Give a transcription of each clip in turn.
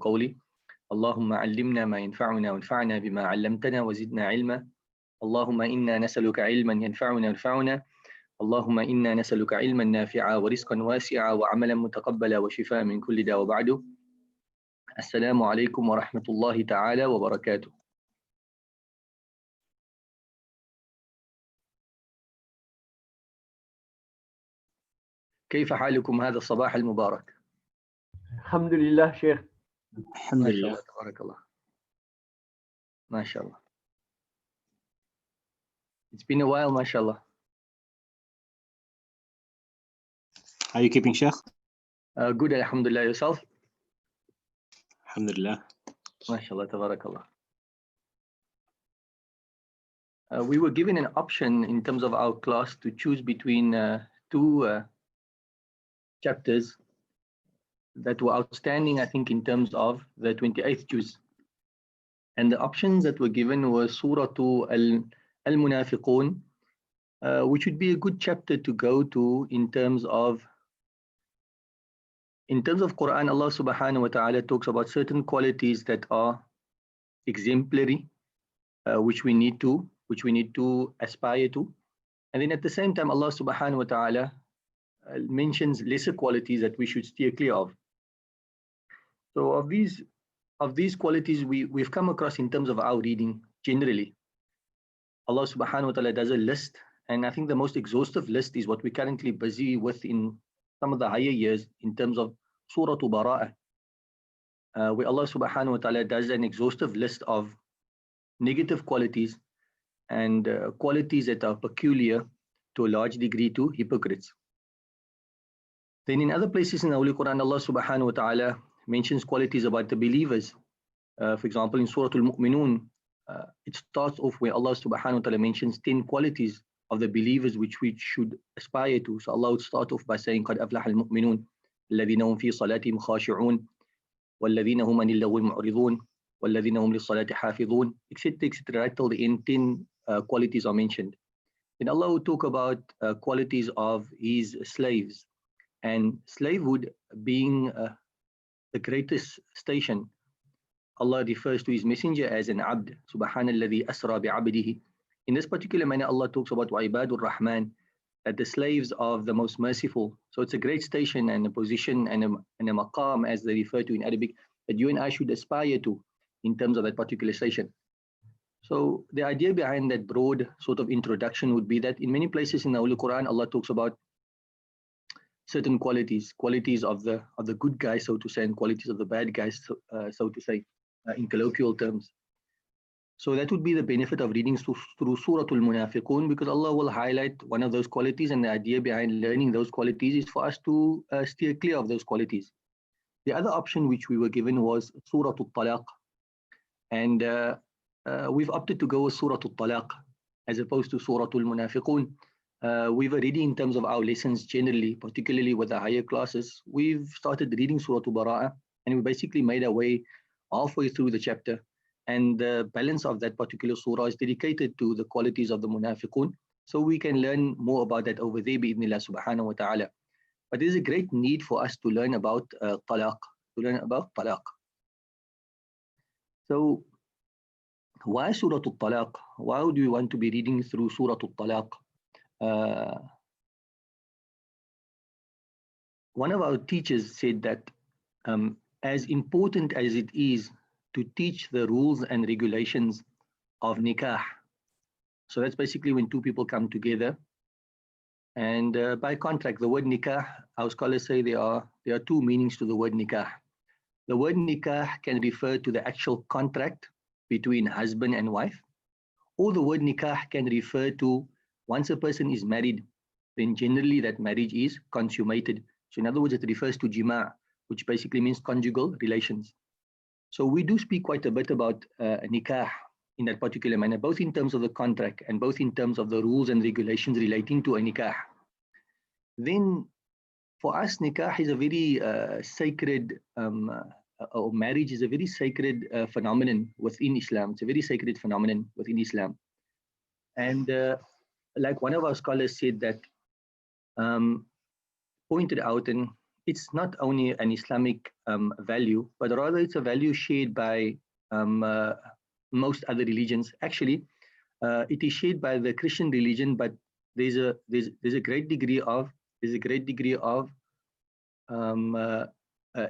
قولي اللهم علمنا ما ينفعنا وانفعنا بما علمتنا وزدنا علما اللهم إنا نسألك علما ينفعنا وينفعنا اللهم إنا نسألك علما نافعا ورزقا واسعا وعملا متقبلا وشفاء من كل داء وبعد. السلام عليكم ورحمة الله تعالى وبركاته. كيف حالكم هذا الصباح المبارك؟ الحمد لله شيخ. الحمد لله. ما شاء الله تبارك الله. ما شاء الله. It's been a while, ما شاء الله. How are you keeping, Sheikh? Good, alhamdulillah. Yourself? Alhamdulillah. ما شاء الله تبارك الله. We were given an option in terms of our class to choose between two chapters that were outstanding, I think, in terms of the 28th juz. And the options that were given were Surah Al-Munafiqun, which would be a good chapter to go to in terms of Quran. Allah subhanahu wa ta'ala talks about certain qualities that are exemplary, which we need to aspire to. And then at the same time, Allah subhanahu wa ta'ala mentions lesser qualities that we should steer clear of. So of these qualities we've come across in terms of our reading generally. Allah subhanahu wa ta'ala does a list, and I think the most exhaustive list is what we're currently busy with in some of the higher years in terms of Surah Bara'ah, where Allah subhanahu wa ta'ala does an exhaustive list of negative qualities and qualities that are peculiar to a large degree to hypocrites. Then in other places in the Holy Quran, Allah subhanahu wa ta'ala mentions qualities about the believers. For example, in Surah Al-Mu'minun, it starts off where Allah subhanahu wa ta'ala mentions 10 qualities of the believers which we should aspire to. So Allah would start off by saying, قَدْ أَفْلَحَ الْمُؤْمِنُونَ الَّذِينَ هُمْ فِي صَلَاتِهِمْ خَاشِعُونَ وَالَّذِينَ هُمْ عَنِ اللَّغْوِ مُعْرِضُونَ وَالَّذِينَ هُمْ لِلصَّلَاةِ حَافِظُونَ, etc. Right till the end, 10 qualities are mentioned. Then Allah would talk about qualities of His slaves, and slavehood being the greatest station. Allah refers to His messenger as an abd. Subhanalladhi asra bi'abdihi. In this particular manner, Allah talks about Ibadur Rahman, that the slaves of the most merciful. So it's a great station and a position and a maqam, as they refer to in Arabic, that you and I should aspire to in terms of that particular station. So the idea behind that broad sort of introduction would be that in many places in the Holy Quran, Allah talks about certain qualities of the good guys, so to say, and qualities of the bad guys, so to say, in colloquial terms. So that would be the benefit of reading through Surah Al-Munafiqun, because Allah will highlight one of those qualities, and the idea behind learning those qualities is for us to steer clear of those qualities. The other option which we were given was Surah Talaq, and we've opted to go with Surah Talaq as opposed to Surah Al-Munafiqun. We've already, in terms of our lessons generally, particularly with the higher classes, we've started reading Surah Bara'ah, and we basically made our way halfway through the chapter. And the balance of that particular surah is dedicated to the qualities of the munafiqun. So we can learn more about that over there, bi'idhnillah subhanahu wa ta'ala. But there's a great need for us to learn about talaq, So why Surah Talaq? Why do we want to be reading through Surah Talaq? One of our teachers said that as important as it is to teach the rules and regulations of nikah, so that's basically when two people come together, and by contract, the word nikah, our scholars say there are two meanings to the word nikah. The word nikah can refer to the actual contract between husband and wife, or the word nikah can refer to once a person is married, then generally that marriage is consummated. So in other words, it refers to jima', which basically means conjugal relations. So we do speak quite a bit about nikah in that particular manner, both in terms of the contract and both in terms of the rules and regulations relating to a nikah. Then for us, nikah is a very sacred, or marriage is a very sacred phenomenon within Islam. It's a very sacred phenomenon within Islam. And like one of our scholars said that, pointed out, and it's not only an Islamic value, but rather it's a value shared by most other religions. Actually, it is shared by the Christian religion, but there's a great degree of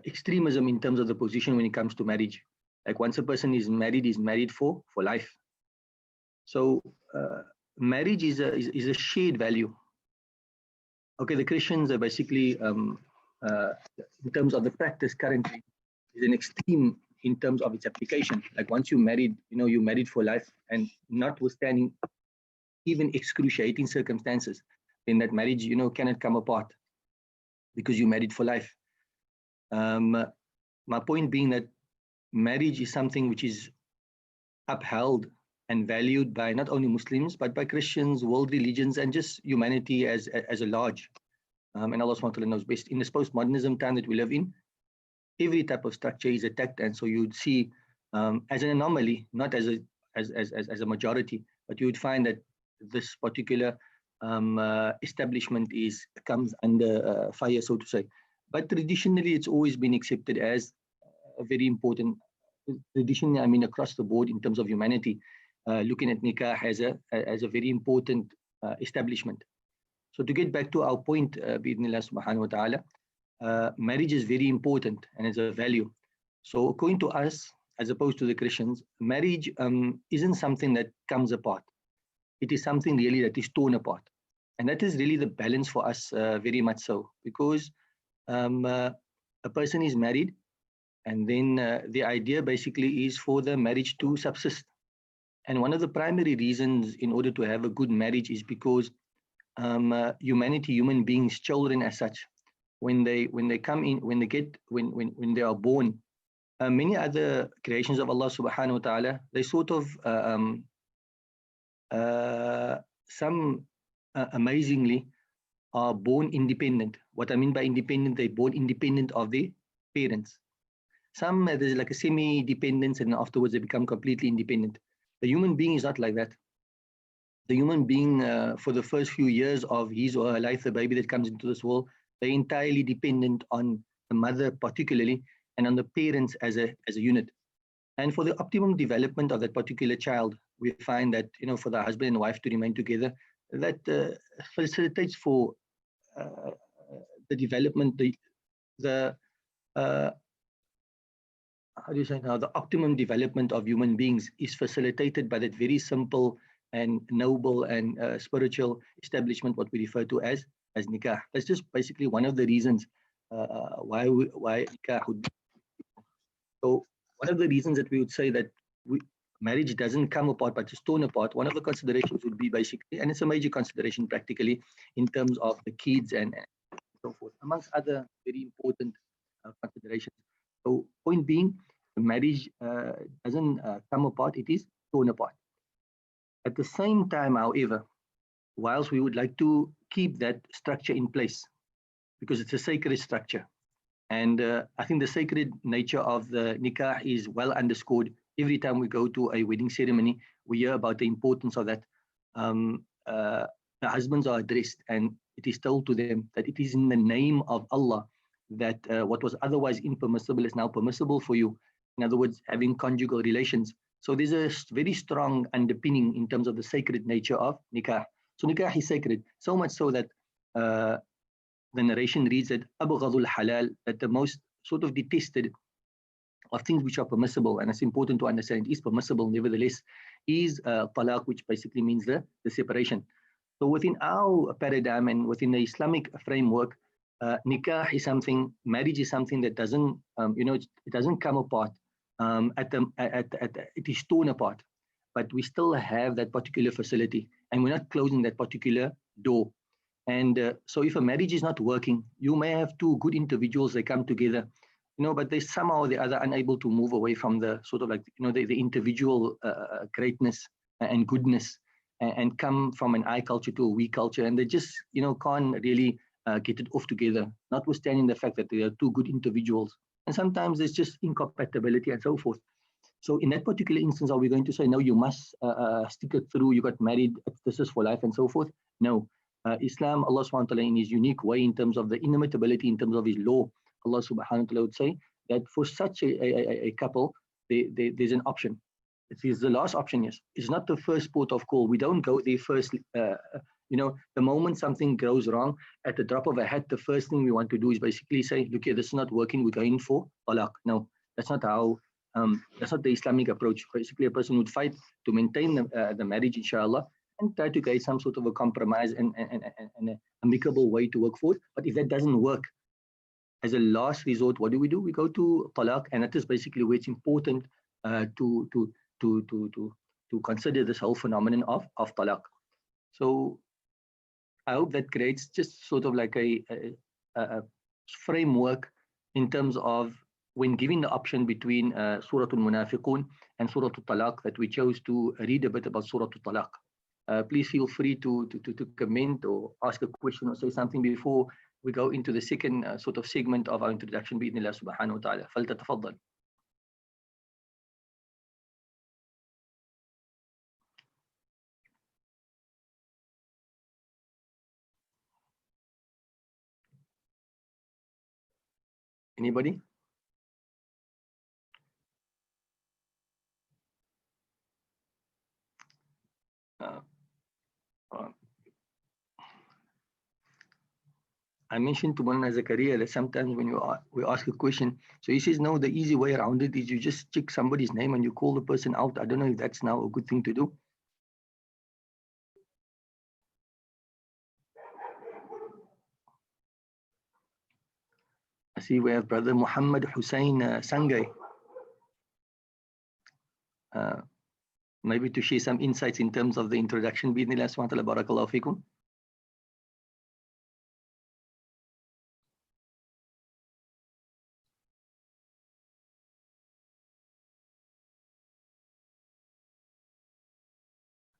extremism in terms of the position when it comes to marriage. Like once a person is married for life. So marriage is a shared value. Okay, the Christians are basically, in terms of the practice currently, is an extreme in terms of its application. Like once you're married, you're married for life, and notwithstanding even excruciating circumstances, then that marriage, cannot come apart because you're married for life. My point being that marriage is something which is upheld and valued by not only Muslims, but by Christians, world religions, and just humanity as a large. And Allah SWT knows best. In this postmodernism time that we live in, every type of structure is attacked, and so you'd see as an anomaly, not as a majority, but you would find that this particular establishment comes under fire, so to say. But traditionally, it's always been accepted as a very important. Traditionally, I mean across the board in terms of humanity, looking at nikah as a very important establishment. So to get back to our point, bi'idhnillah subhanahu wa ta'ala, marriage is very important and it's a value. So according to us, as opposed to the Christians, marriage isn't something that comes apart. It is something really that is torn apart. And that is really the balance for us, very much so, because a person is married, and then the idea basically is for the marriage to subsist. And one of the primary reasons in order to have a good marriage is because humanity, human beings, children as such, when they come in, when they are born, many other creations of Allah subhanahu wa ta'ala, they sort of some amazingly are born independent. What I mean by independent, they're born independent of their parents. Some there's like a semi-dependence, and afterwards they become completely independent. The human being is not like that. The human being, for the first few years of his or her life, the baby that comes into this world, they're entirely dependent on the mother particularly, and on the parents as a unit. And for the optimum development of that particular child, we find that, for the husband and wife to remain together, that facilitates for the development, the how do you say now, the optimum development of human beings is facilitated by that very simple and noble and spiritual establishment, what we refer to as nikah. That's just basically one of the reasons why nikah would be. So one of the reasons that we would say that marriage doesn't come apart but is torn apart, one of the considerations would be basically, and it's a major consideration practically, in terms of the kids and so forth, amongst other very important considerations. So point being, marriage doesn't come apart, it is torn apart. At the same time, however, whilst we would like to keep that structure in place, because it's a sacred structure, and I think the sacred nature of the nikah is well underscored. Every time we go to a wedding ceremony, we hear about the importance of that. The husbands are addressed, and it is told to them that it is in the name of Allah that what was otherwise impermissible is now permissible for you. In other words, having conjugal relations. So there's a very strong underpinning in terms of the sacred nature of nikah. So nikah is sacred, so much so that the narration reads that abghadul halal, that the most sort of detested of things which are permissible, and it's important to understand it is permissible nevertheless, is talaq, which basically means the separation. So within our paradigm and within the Islamic framework, nikah is something, marriage is something that doesn't, it doesn't come apart. It is torn apart, but we still have that particular facility, and we're not closing that particular door. And so if a marriage is not working, you may have two good individuals, they come together, but they somehow or the other unable to move away from the sort of like, the individual greatness and goodness, and come from an I culture to a we culture, and they just, can't really get it off together, notwithstanding the fact that they are two good individuals. And sometimes there's just incompatibility and so forth. So in that particular instance, are we going to say, no, you must stick it through, you got married, this is for life and so forth? No. Islam, Allah subhanahu wa ta'ala in his unique way, in terms of the inimitability, in terms of his law, Allah subhanahu wa ta'ala would say that for such a couple, there's an option. It is the last option, yes. It's not the first port of call. We don't go there first. The moment something goes wrong, at the drop of a hat, the first thing we want to do is basically say, look here, this is not working, we're going for talaq. No, that's not how, that's not the Islamic approach. Basically, a person would fight to maintain the marriage, inshallah, and try to get some sort of a compromise and an amicable way to work forward. But if that doesn't work, as a last resort, what do? We go to talaq, and that is basically where it's important to consider this whole phenomenon of talaq. So I hope that creates just sort of like a framework in terms of when giving the option between Surah Al-Munafiqun and Surah Al-Talaq, that we chose to read a bit about Surah Al-Talaq. Please feel free to comment or ask a question or say something before we go into the second sort of segment of our introduction, bi'idhnillah subhanahu wa ta'ala. فلتتفضل. Anybody? I mentioned to Mulana Zakaria that sometimes when we ask a question, so he says, no, the easy way around it is you just check somebody's name and you call the person out. I don't know if that's now a good thing to do. I see we have Brother Muhammad Hussein Sangay. Maybe to share some insights in terms of the introduction. Bismillah, barakallahu fikum.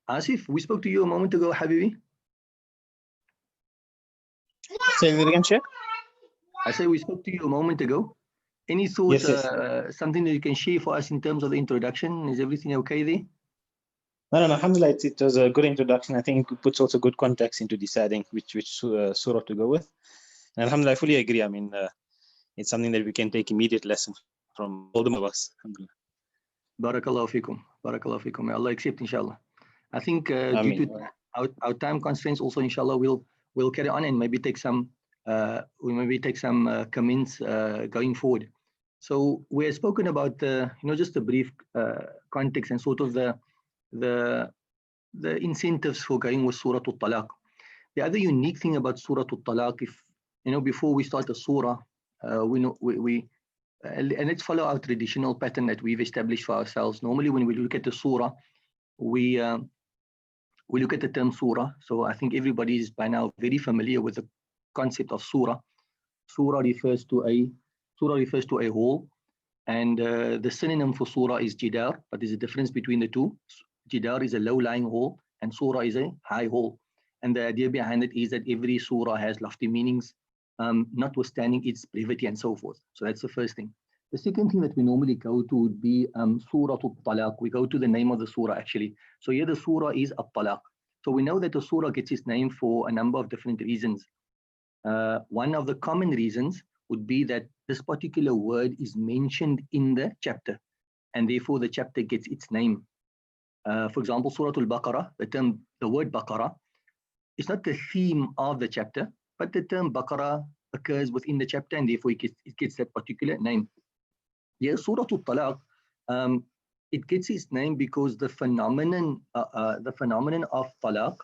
Asif, we spoke to you a moment ago, Habibi. Say that again, Sheikh. I said we spoke to you a moment ago. Any thoughts, Yes. something that you can share for us in terms of the introduction? Is everything okay there? No, alhamdulillah, it was a good introduction. I think it puts also good context into deciding which surah to go with. And alhamdulillah, I fully agree. I mean, it's something that we can take immediate lessons from all of us. Alhamdulillah. Barakallahu fikum. Barakallahu fikum. May Allah accept, inshallah. I think due to our time constraints also, inshallah, we'll carry on and maybe take some comments going forward. So we have spoken about just a brief context and sort of the incentives for going with Surah Al-Talaq. The other unique thing about Surah Al-Talaq, if before we start a surah, and let's follow our traditional pattern that we've established for ourselves. Normally, when we look at the surah, we look at the term surah. So I think everybody is by now very familiar with the concept of surah. Surah refers to a whole, and the synonym for surah is jidar, but there's a difference between the two. Jidar is a low-lying hole, and surah is a high hole. And the idea behind it is that every surah has lofty meanings, notwithstanding its brevity and so forth. So that's the first thing. The second thing that we normally go to would be Surah Al-Talaq. We go to the name of the surah, actually. So here the surah is Al-Talaq. So we know that the surah gets its name for a number of different reasons. One of the common reasons would be that this particular word is mentioned in the chapter, and therefore the chapter gets its name. For example, Surah Al-Baqarah, the word Baqarah, is not the theme of the chapter, but the term Baqarah occurs within the chapter, and therefore it gets that particular name. Yeah, Surah Al-Talaq, it gets its name because the phenomenon of talaq,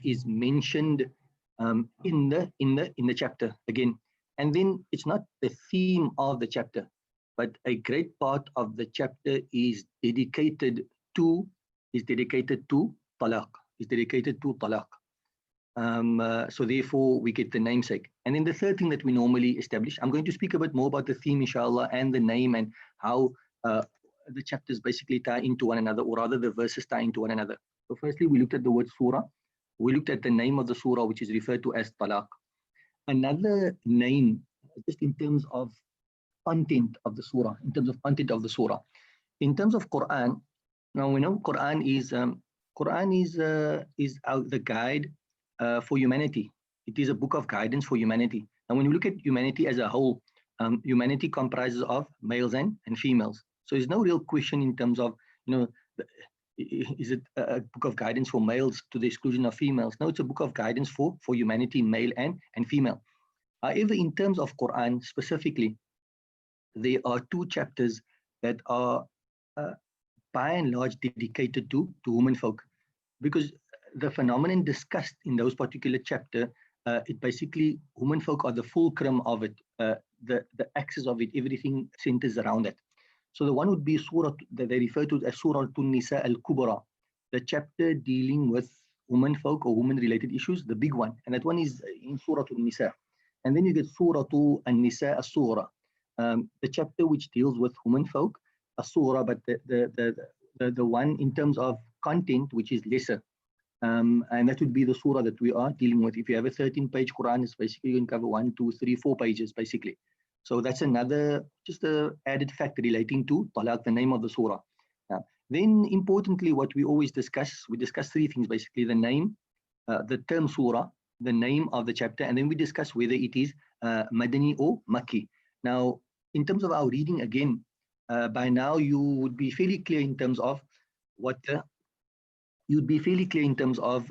is mentioned in the chapter again, and then it's not the theme of the chapter, but a great part of the chapter is dedicated to talaq. So therefore we get the namesake. And then the third thing that we normally establish, I'm going to speak a bit more about the theme, inshallah, and the name and how the chapters basically tie into one another, or rather the verses tie into one another. So firstly, we looked at the word surah. We looked at the name of the surah, which is referred to as talaq. Another name, just in terms of content of the surah, in terms of Quran. Now we know Quran is the guide for humanity. It is a book of guidance for humanity. And when you look at humanity as a whole, humanity comprises of males and females. So there's no real question in terms of, is it a book of guidance for males to the exclusion of females? No, it's a book of guidance for humanity, male and female. However, in terms of Quran specifically, there are 2 chapters that are by and large dedicated to women folk, because the phenomenon discussed in those particular chapter, it basically, women folk are the fulcrum of it, the axis of it, everything centers around it. So the one would be Surah that they refer to as Surah Nisa al-Kubra, the chapter dealing with women folk or women related issues, the big one, and that one is in Surah Nisa. And then you get Surah An-Nisa as-Surah, the chapter which deals with women folk, as-Surah, but the one in terms of content which is lesser. And that would be the surah that we are dealing with. If you have a 13-page Quran, it's basically going to cover 1, 2, 3, 4 pages, basically. So that's another, just a added fact relating to Talaq, the name of the surah. Then importantly, what we always discuss, we discuss 3 things, basically the name, the term surah, the name of the chapter, and then we discuss whether it is Madani or Makki. Now, in terms of our reading, again, by now you would be fairly clear in terms of what you'd be fairly clear in terms of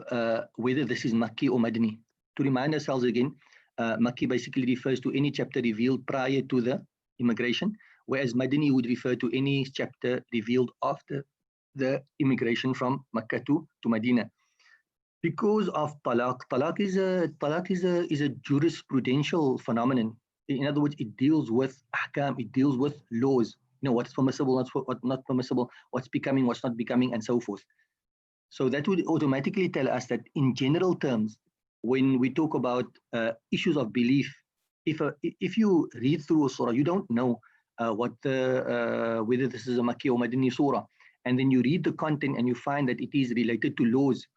whether this is Makki or Madani. To remind ourselves again, Makki basically refers to any chapter revealed prior to the immigration, whereas Madani would refer to any chapter revealed after the immigration from Makkah to Medina. Because of Talaq, Talaq is a jurisprudential phenomenon. In other words, it deals with ahkam, it deals with laws, what's permissible, what's not permissible, what's becoming, what's not becoming, and so forth. So that would automatically tell us that in general terms, when we talk about issues of belief, if you read through a surah, you don't know whether this is a Makki or Madani surah, and then you read the content and you find that it is related to laws,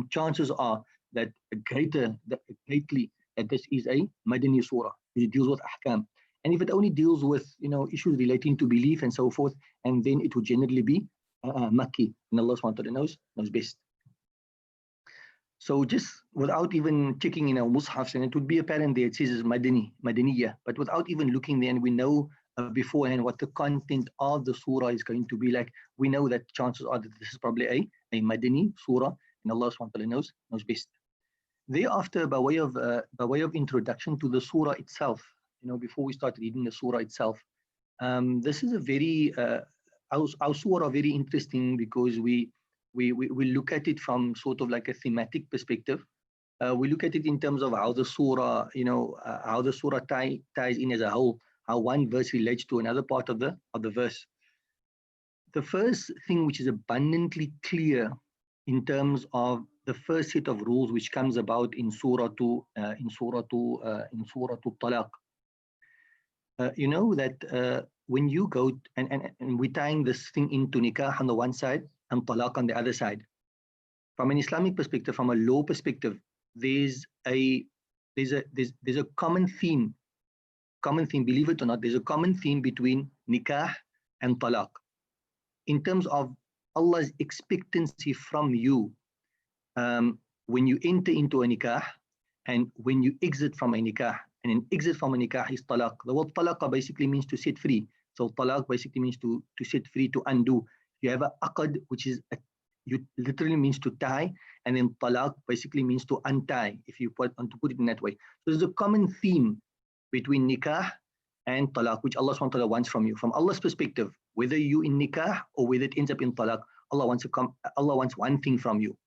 chances are that greatly that this is a Madani surah. It deals with ahkam. And if it only deals with issues relating to belief and so forth, and then it would generally be Makki, and Allah SWT knows best. So just without even checking in our mushafs, and it would be apparent there, it says Madaniya, but without even looking there, and we know beforehand what the content of the surah is going to be like, we know that chances are that this is probably a Madani surah, and Allah SWT knows best. Thereafter, by way of introduction to the surah itself, before we start reading the surah itself, this is a very our surah are very interesting because we look at it from sort of like a thematic perspective. We look at it in terms of how the surah, how the surah ties in as a whole, how one verse relates to another part of the verse. The first thing which is abundantly clear in terms of the first set of rules which comes about in Surah Talaq. That when you go and we're tying this thing into nikah on the one side and talaq on the other side. From an Islamic perspective, from a law perspective, there's a common theme. Believe it or not, there's a common theme between nikah and talaq. In terms of Allah's expectancy from you, when you enter into a nikah and when you exit from a nikah. And an exit from a nikah is talaq. The word talaqa basically means to set free. So talaq basically means to set free, to undo. You have a aqad, which is you literally means to tie, and then talaq basically means to untie, if you want to put it in that way. So there's a common theme between nikah and talaq, which Allah SWT wants from you. From Allah's perspective, whether you in nikah or whether it ends up in talaq, Allah wants one thing from you,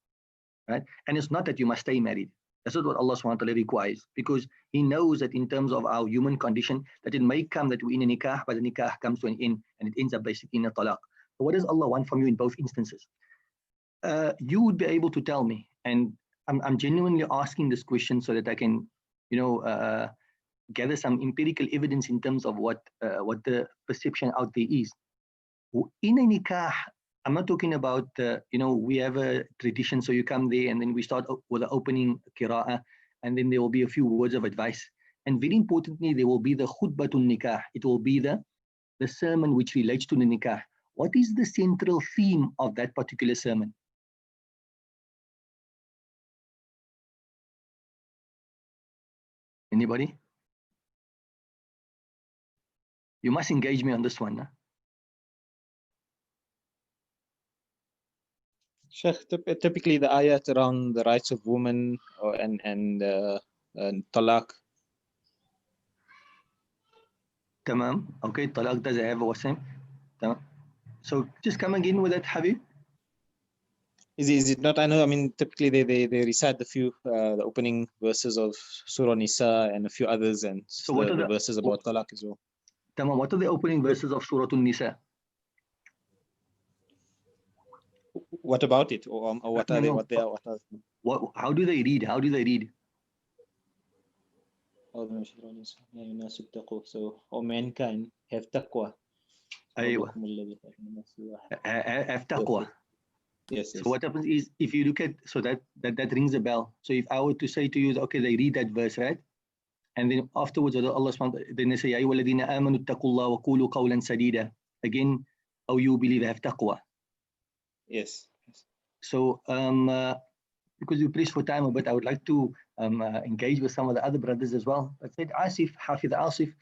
right? And it's not that you must stay married. That's not what Allah SWT requires, because He knows that in terms of our human condition, that it may come that we're in a nikah, but the nikah comes to an end and it ends up basically in a talaq. So what does Allah want from you in both instances? You would be able to tell me, and I'm genuinely asking this question so that I can, gather some empirical evidence in terms of what the perception out there is. In a nikah, I'm not talking about, we have a tradition, so you come there and then we start with the opening qira'ah, and then there will be a few words of advice. And very importantly, there will be the khutbatun nikah. It will be the sermon which relates to the nikah. What is the central theme of that particular sermon? Anybody? You must engage me on this one. Huh? Sheikh, typically the ayat around the rights of women and talaq. Tamam. Okay, talaq does have a wasim. Tamam. So just come again with that, Habib. Is it not? I know. I mean, typically they recite the opening verses of Surah Nisa and a few others, and So what are the verses about talaq as well. Tamam, what are the opening verses of Surah Nisa? What about it, or what are they? No. What they are? What are? How do they read? How do they read? So, O mankind, have taqwa. Aywa. Have taqwa. Yes. So what happens is, if you look at, so that rings a bell. So if I were to say to you, okay, they read that verse, right? And then afterwards, Allah subhanahu, then they say, Ya ayyuhalladhina amanu ittaqullaha wa qulu qawlan sadida. Again, oh, you believe, have taqwa. Yes. So because we press for time a bit, I would like to engage with some of the other brothers as well. I said, Asif, Hafiz Asif,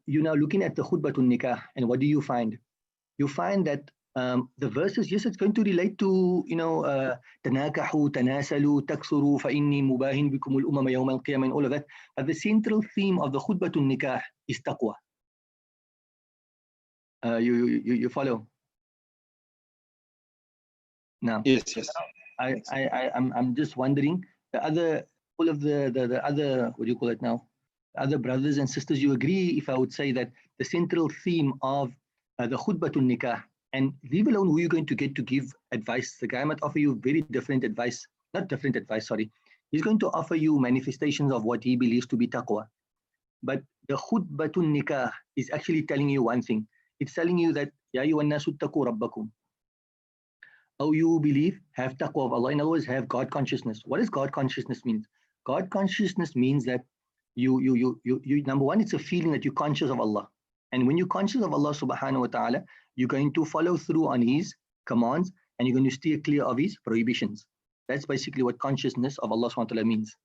you're now looking at the khutbatun nikah, and what do you find? You find that the verses, yes, it's going to relate to, tanakahu, tanasalu, taksuru, fa inni mubahin bikum al-umama yawm al-qiyamah, and all of that. But the central theme of the khutbatun nikah is taqwa. You follow? Now, Yes. I'm just wondering, all of the other, what do you call it now? Other brothers and sisters, you agree if I would say that the central theme of the khutbatun nikah, and leave alone who you're going to get to give advice. The guy might offer you very different advice, not different advice, sorry. He's going to offer you manifestations of what he believes to be taqwa. But the khutbatun nikah is actually telling you one thing. It's telling you that, Ya ayyuhan nasu ttaqu rabbakum. Oh, you believe, have taqwa of Allah. In other words, have God consciousness. What does God consciousness mean? God consciousness means that you number one, it's a feeling that you're conscious of Allah. And when you're conscious of Allah subhanahu wa ta'ala, you're going to follow through on His commands and you're going to steer clear of His prohibitions. That's basically what consciousness of Allah subhanahu wa ta'ala means.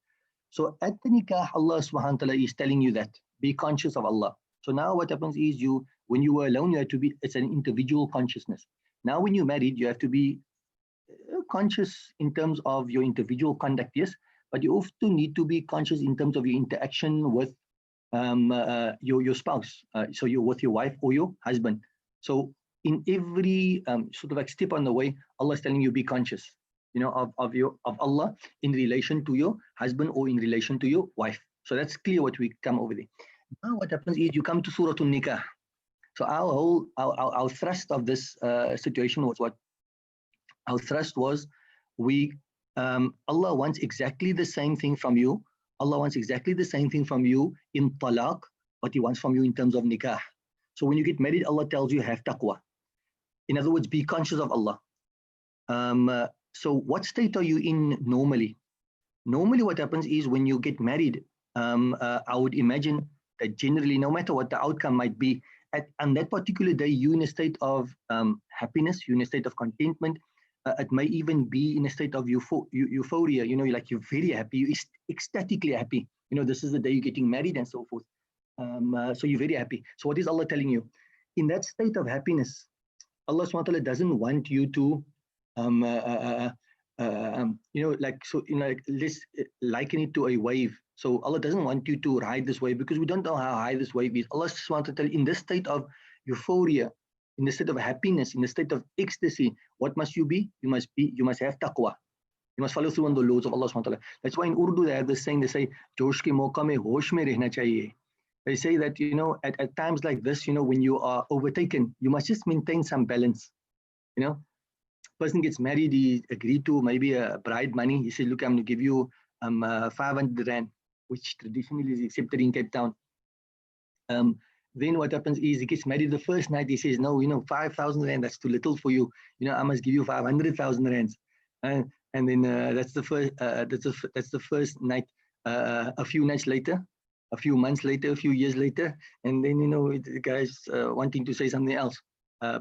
So at the nikah, Allah subhanahu wa ta'ala is telling you that, be conscious of Allah. So now what happens is when you were alone, you have to be, it's an individual consciousness. Now when you're married, you have to be conscious in terms of your individual conduct, yes, but you also need to be conscious in terms of your interaction with your spouse. So you're with your wife or your husband. So in every sort of like step on the way, Allah is telling you be conscious, of Allah in relation to your husband or in relation to your wife. So that's clear what we come over there. Now what happens is you come to Surah Nikah. So our thrust of this situation was what? Our thrust was Allah wants exactly the same thing from you. Allah wants exactly the same thing from you in talaq, what He wants from you in terms of nikah. So when you get married, Allah tells you have taqwa. In other words, be conscious of Allah. So what state are you in normally? Normally what happens is when you get married, I would imagine that generally, no matter what the outcome might be, on that particular day, you're in a state of happiness, you're in a state of contentment. It may even be in a state of euphoria, like you're very happy, you're ecstatically happy. This is the day you're getting married and so forth. So you're very happy. So what is Allah telling you? In that state of happiness, Allah subhanahu wa ta'ala doesn't want you to, let's liken it to a wave. So Allah doesn't want you to ride this wave because we don't know how high this wave is. Allah subhanahu wa ta'ala, in this state of euphoria, in the state of happiness, in the state of ecstasy, what must you be? You must have taqwa. You must follow through on the laws of Allah subhanahu wa ta'ala. That's why in Urdu they have this saying, they say, Josh ke mauka mein hosh mein rehna chahiye. They say that, at times like this, when you are overtaken, you must just maintain some balance. Person gets married, he agreed to maybe a bride money. He says, look, I'm going to give you 500 rand, which traditionally is accepted in Cape Town. Then what happens is he gets married the first night. He says, no, 5,000 rand, that's too little for you. I must give you 500,000 rands. And then that's the first night. A few nights later, a few months later, a few years later, and then the guy's wanting to say something else.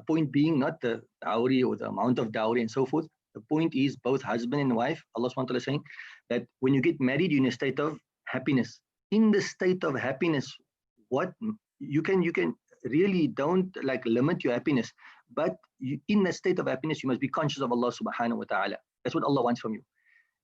Point being, not the dowry or the amount of dowry and so forth. The point is both husband and wife. Allah subhanahu wa ta'ala saying that when you get married, you're in a state of happiness. in the state of happiness, what you can really don't like limit your happiness, but in the state of happiness, you must be conscious of Allah subhanahu wa ta'ala. That's what Allah wants from you.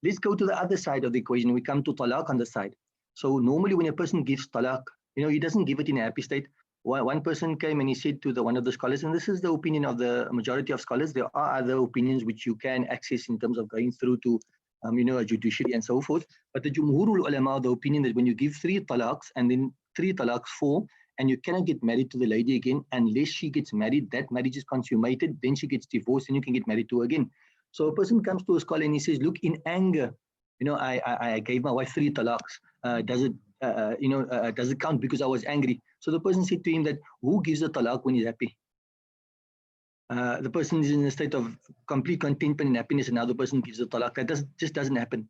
Let's go to the other side of the equation. We come to talaq on the side. So normally when a person gives talaq, he doesn't give it in a happy state. One person came and he said to one of the scholars, and this is the opinion of the majority of scholars, there are other opinions which you can access in terms of going through to a judiciary and so forth. But the Jumhurul Ulama, the opinion that when you give 3 talaqs and then 3 talaqs fall, and you cannot get married to the lady again unless she gets married, that marriage is consummated, then she gets divorced and you can get married to her again. So a person comes to a scholar and he says, look, in anger, I gave my wife 3 talaqs. Does it count because I was angry? So the person said to him that, who gives a talaq when he's happy? The person is in a state of complete contentment and happiness, and now the person gives a talaq. That just doesn't happen.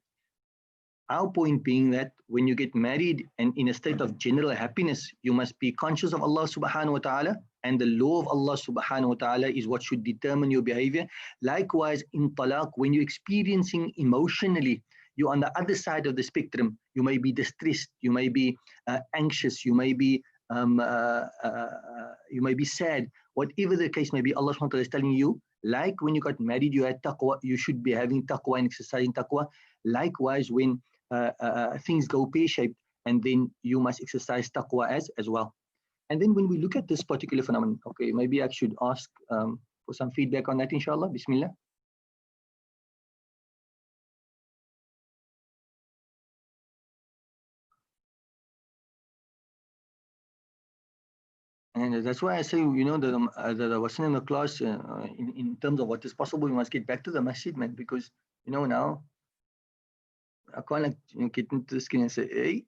Our point being that when you get married and in a state of general happiness, you must be conscious of Allah subhanahu wa ta'ala, and the law of Allah subhanahu wa ta'ala is what should determine your behavior. Likewise, in talaq, when you're experiencing emotionally, you're on the other side of the spectrum. You may be distressed, you may be anxious, you may be sad. Whatever the case may be, Allah subhanahu wa ta'ala is telling you, like when you got married, you had taqwa, you should be having taqwa and exercising taqwa. Likewise, when things go pear-shaped, and then you must exercise taqwa as well. And then when we look at this particular phenomenon, okay, maybe I should ask for some feedback on that, inshallah. Bismillah. And that's why I say, that I was in the class in terms of what is possible, we must get back to the masjid, man, because, now I can't get into the screen and say, hey,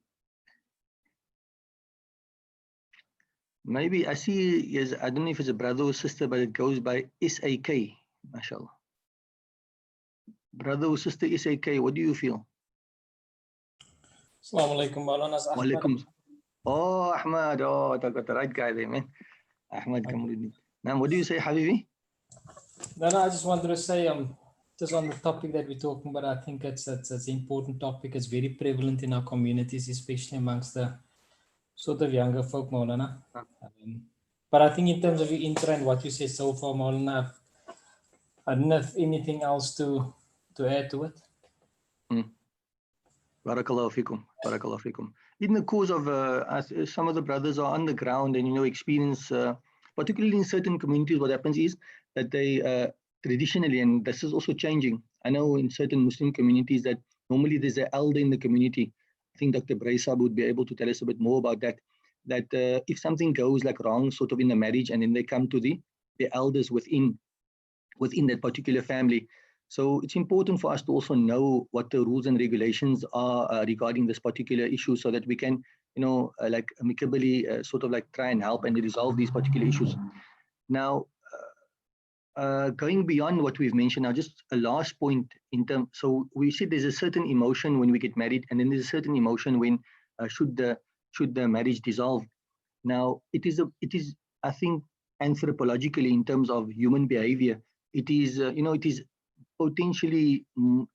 maybe I see, yes, I don't know if it's a brother or sister, but it goes by SAK, mashallah. Brother or sister SAK, what do you feel? Assalamu alaikum, Maulana. Walaikum. Oh, Ahmad. Oh, I got the right guy there, man. Ahmad Kamuruddin. Now, what do you say, Habibi? No, I just wanted to say, just on the topic that we're talking about, I think it's an important topic. It's very prevalent in our communities, especially amongst the sort of younger folk, Maulana. But I think in terms of your intro and what you say so far, Maulana, I don't have anything else to add to it. Barakallahu fikum. Barakallahu fikum. In the course of some of the brothers are on the ground and experience, particularly in certain communities, what happens is that they traditionally, and this is also changing. I know in certain Muslim communities that normally there's an elder in the community. I think Dr. Braisab would be able to tell us a bit more about that. That if something goes like wrong, sort of in the marriage, and then they come to the elders within that particular family. So it's important for us to also know what the rules and regulations are regarding this particular issue, so that we can, like amicably sort of like try and help and resolve these particular issues. Now, going beyond what we've mentioned, now just a last point in terms. So we said there's a certain emotion when we get married, and then there's a certain emotion when should the marriage dissolve. Now it is I think anthropologically, in terms of human behavior, it is it is potentially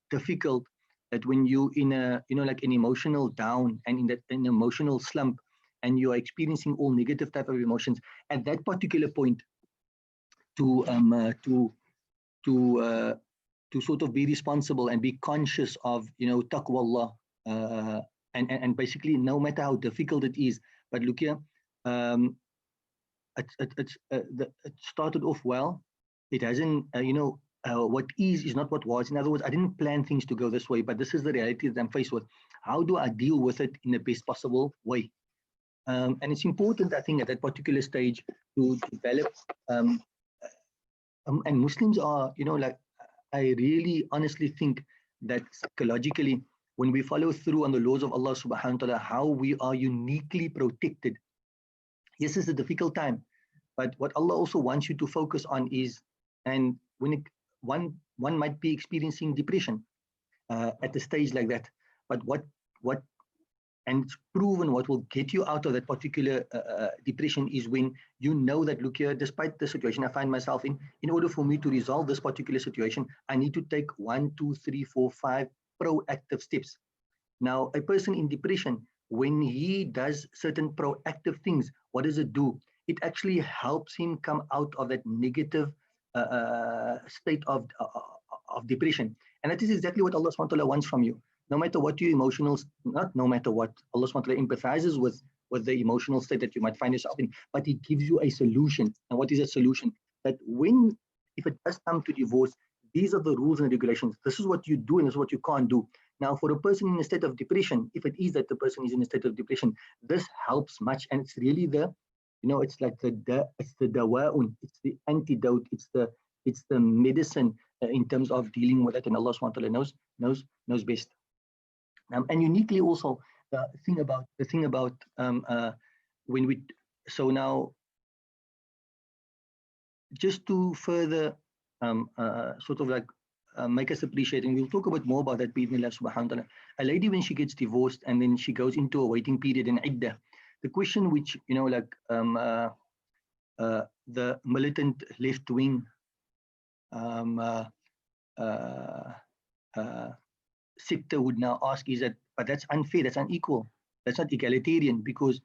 difficult that when you in a like an emotional down and in an emotional slump, and you are experiencing all negative type of emotions at that particular point, to sort of be responsible and be conscious of taqwa Allah, and basically no matter how difficult it is, but look here, it started off well. It hasn't what is not what was. In other words, I didn't plan things to go this way, but this is the reality that I'm faced with. How do I deal with it in the best possible way? And it's important, I think, at that particular stage to develop. And Muslims are, like, I really honestly think that psychologically, when we follow through on the laws of Allah subhanahu wa ta'ala, how we are uniquely protected. Yes, it's a difficult time, but what Allah also wants you to focus on is, and when one might be experiencing depression at a stage like that, but what and it's proven what will get you out of that particular depression is when you know that, look here, despite the situation I find myself in order for me to resolve this particular situation, I need to take 1, 2, 3, 4, 5 proactive steps. Now, a person in depression, when he does certain proactive things, what does it do? It actually helps him come out of that negative state of depression. And that is exactly what Allah subhanahu wa ta'ala wants from you. No matter what your emotional, not no matter what, Allah subhanahu wa ta'ala empathizes with the emotional state that you might find yourself in, but He gives you a solution. And what is that solution? That if it does come to divorce, these are the rules and regulations. This is what you do and this is what you can't do. Now, for a person in a state of depression, if it is that the person is in a state of depression, this helps much. And it's really it's like it's the dawa'un, it's the antidote, it's the medicine in terms of dealing with it. And Allah subhanahu wa ta'ala knows best. And uniquely also, the thing about when we, so now, just to further sort of like make us appreciate, and we'll talk about more about that, bi'idhnillah subhanahu wa ta'ala. A lady, when she gets divorced and then she goes into a waiting period in iddah, the question which, the militant left wing sector would now ask is that, but that's unfair, that's unequal, that's not egalitarian, because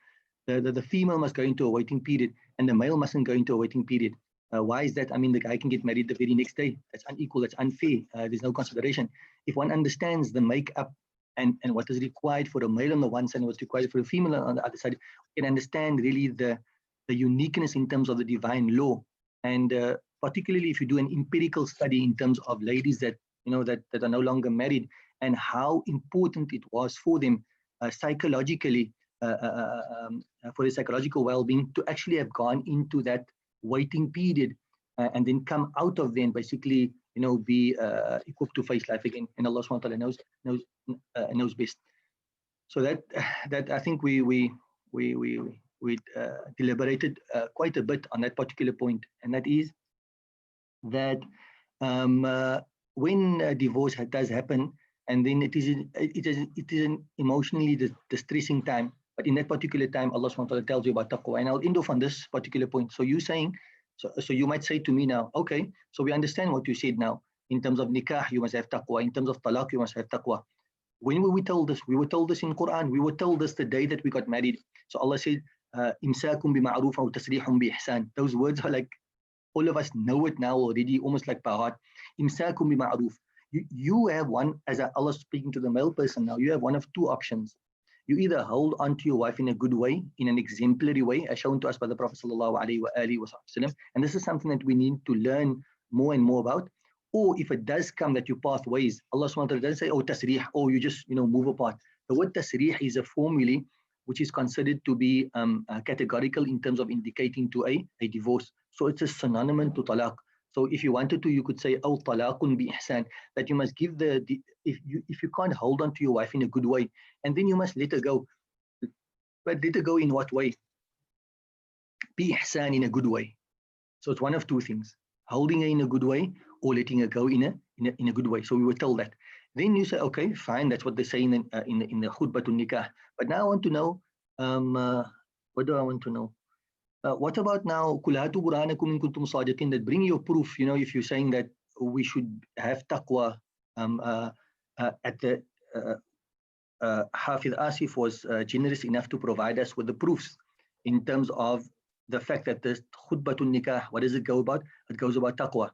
the female must go into a waiting period and the male mustn't go into a waiting period. Why is that? I mean, the guy can get married the very next day. That's unequal, that's unfair. There's no consideration. If one understands the makeup and what is required for a male on the one side and what's required for a female on the other side, you can understand really the uniqueness in terms of the divine law. And particularly if you do an empirical study in terms of ladies that that are no longer married, and how important it was for them psychologically, for their psychological well-being, to actually have gone into that waiting period and then come out of then basically be equipped to face life again. And Allah subhanahu wa ta'ala knows best. So that I think we deliberated quite a bit on that particular point, and that is that when divorce does happen, and then it is an emotionally distressing time. But in that particular time, Allah subhanahu wa ta'ala tells you about taqwa. And I'll end off on this particular point. So you saying, so you might say to me now, okay, so we understand what you said now. In terms of nikah, you must have taqwa. In terms of talaq, you must have taqwa. When were we told this? We were told this in Quran. We were told this the day that we got married. So Allah said, imsakum bi ma'ruf aw tasrihum bi ihsan. Those words are like, all of us know it now already, almost like by heart. Imsakum bi ma'ruf. You have one, as Allah speaking to the male person now, you have one of two options. You either hold on to your wife in a good way, in an exemplary way, as shown to us by the Prophet ﷺ, and this is something that we need to learn more and more about. Or if it does come that you path ways, Allah subhanahu wa ta'ala doesn't say, oh, tasrih, or you just move apart. The word tasrih is a formula which is considered to be categorical in terms of indicating to a divorce. So it's a synonym to talaq. So if you wanted to, you could say, "Oh, talaqun bi ihsan," that you must give if you can't hold on to your wife in a good way, and then you must let her go. But let her go in what way? Bi ihsan, in a good way. So it's one of two things: holding her in a good way, or letting her go in a good way. So we were told that. Then you say, okay, fine, that's what they say in the khutbatun nikah. But now I want to know, what do I want to know? What about now, kulatu burhanakum in kuntum sadiqin, that bring your proof, if you're saying that we should have taqwa, at the Hafiz Asif was generous enough to provide us with the proofs in terms of the fact that the khutbatun nikah, what does it go about? It goes about taqwa.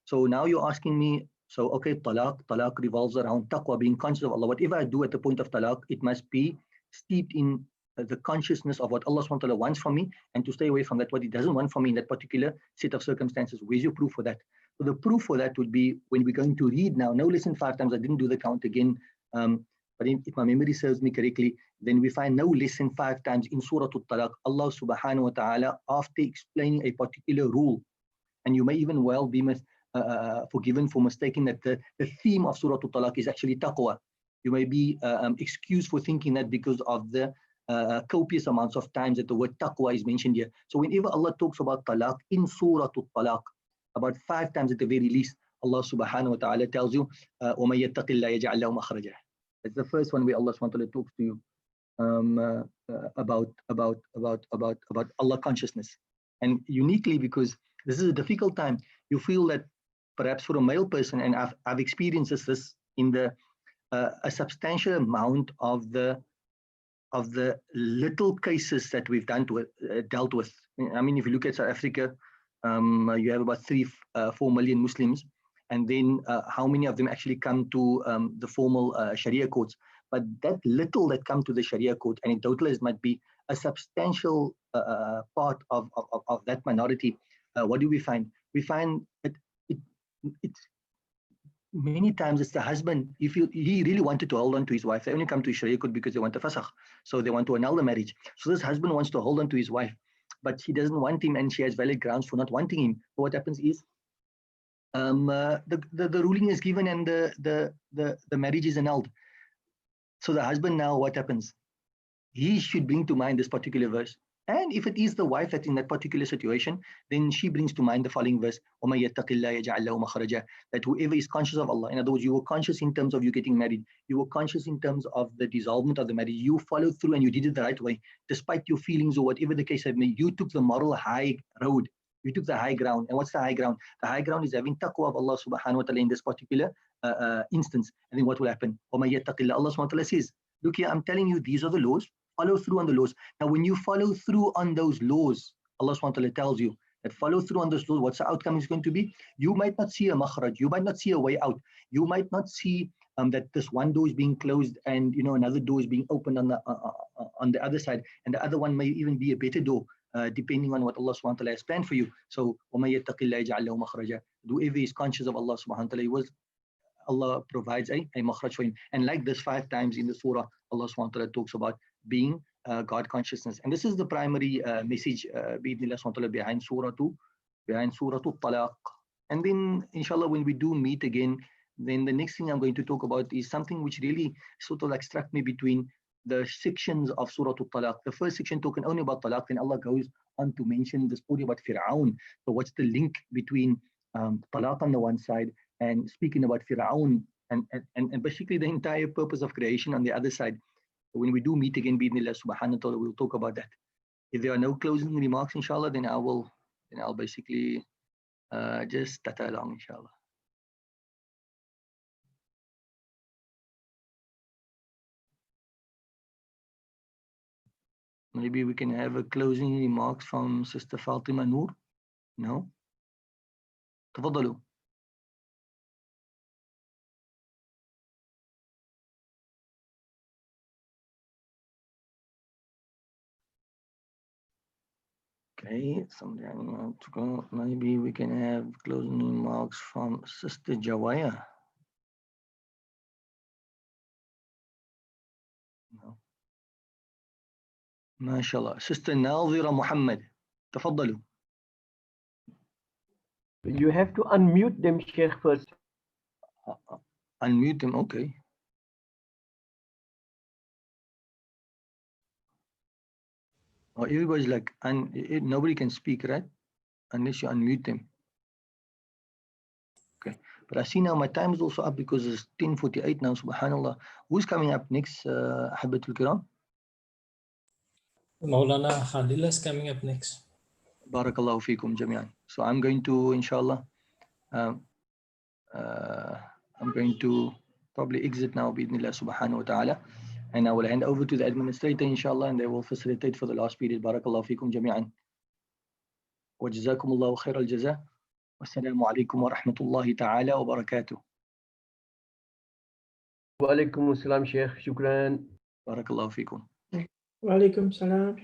So now you're asking me, so okay, talaq revolves around taqwa, being conscious of Allah. Whatever I do at the point of talaq, it must be steeped in the consciousness of what Allah subhanahu wa ta'ala wants from me, and to stay away from that what He doesn't want from me in that particular set of circumstances. Where's your proof for that? So the proof for that would be when we're going to read now, no less than 5 times. I didn't do the count again, but if my memory serves me correctly, then we find no less than 5 times in Surah Al-Talaq, Allah subhanahu wa ta'ala, after explaining a particular rule, and you may even well be forgiven for mistaking that the theme of Surah Al-Talaq is actually taqwa. You may be excused for thinking that because of the copious amounts of times that the word taqwa is mentioned here. So whenever Allah talks about talaq in Surah Al-Talaq, about 5 times at the very least, Allah subhanahu wa ta'ala tells you, وَمَن يَتَّقِ اللَّهَ يَجْعَلْ لَهُ مَخْرَجًا. That's the first one where Allah subhanahu wa ta'ala talks to you about Allah consciousness. And uniquely, because this is a difficult time, you feel that perhaps for a male person, and I've experienced this in a substantial amount of the little cases that we've dealt with. I mean, if you look at South Africa, you have about 4 million Muslims, and then how many of them actually come to the formal Sharia courts? But that little that come to the Sharia court, and in total it might be a substantial part of that minority. What do we find? We find that it's many times it's the husband. If he really wanted to hold on to his wife, they only come to Sharia court because they want a fasakh, so they want to annul the marriage. So this husband wants to hold on to his wife, but she doesn't want him, and she has valid grounds for not wanting him. So what happens is, the ruling is given, and the marriage is annulled. So the husband now, what happens? He should bring to mind this particular verse. And if it is the wife that's in that particular situation, then she brings to mind the following verse, that whoever is conscious of Allah, in other words, you were conscious in terms of you getting married, you were conscious in terms of the dissolvement of the marriage, you followed through and you did it the right way, despite your feelings or whatever the case may be, you took the moral high road, you took the high ground. And what's the high ground? The high ground is having taqwa of Allah subhanahu wa ta'ala in this particular instance. And then what will happen? Allah subhanahu wa ta'ala says, look here, I'm telling you, these are the laws. Follow through on the laws. Now, when you follow through on those laws, Allah subhanahu wa ta'ala tells you that follow through on those laws, what's the outcome is going to be? You might not see a makhraj, you might not see a way out, you might not see that this one door is being closed and another door is being opened on the other side, and the other one may even be a better door, depending on what Allah subhanahu wa ta'ala has planned for you. So, whoever is conscious of Allah subhanahu wa ta'ala, Allah provides a makhraj for him. And like this 5 times in the surah, Allah subhanahu wa ta'ala talks about being God consciousness. And this is the primary message behind Surah 2, behind Surah Talaq. And then, inshallah, when we do meet again, then the next thing I'm going to talk about is something which really sort of like struck me between the sections of Surah Talaq. The first section talking only about Talaq, then Allah goes on to mention the story about Fir'aun. So what's the link between Talaq on the one side and speaking about Fir'aun and basically the entire purpose of creation on the other side? When we do meet again, bi'idhnillah subhanahu wa ta'ala, we'll talk about that. If there are no closing remarks, inshallah, then I'll basically just tata along, inshallah. Maybe we can have a closing remarks from Sister Fatima Noor. No? تفضلوا. Okay, maybe we can have closing remarks from Sister Jawaya. No. MashaAllah. Sister Nazira Muhammad. Tafaddalu. You have to unmute them, Sheikh, first. Unmute them, okay. Or everybody's like, nobody can speak, right? Unless you unmute them. Okay, but I see now my time is also up because it's 10:48 now, subhanallah. Who's coming up next, Habatul Kiram? Maulana Khalil is coming up next. Barakallahu feekum jami'an. So I'm going to, inshallah, I'm going to probably exit now, bi'idhnillah subhanahu wa ta'ala. And I will hand over to the administrator, inshallah, and they will facilitate for the last period. Barakallahu feekum jami'an. Wa jazakumullahu khair al-jaza. Wassalamu alaikum wa rahmatullahi ta'ala wa barakatuh. Wa alaikum assalam, Sheikh. Shukran. Barakallahu feekum. Wa alaikum salam.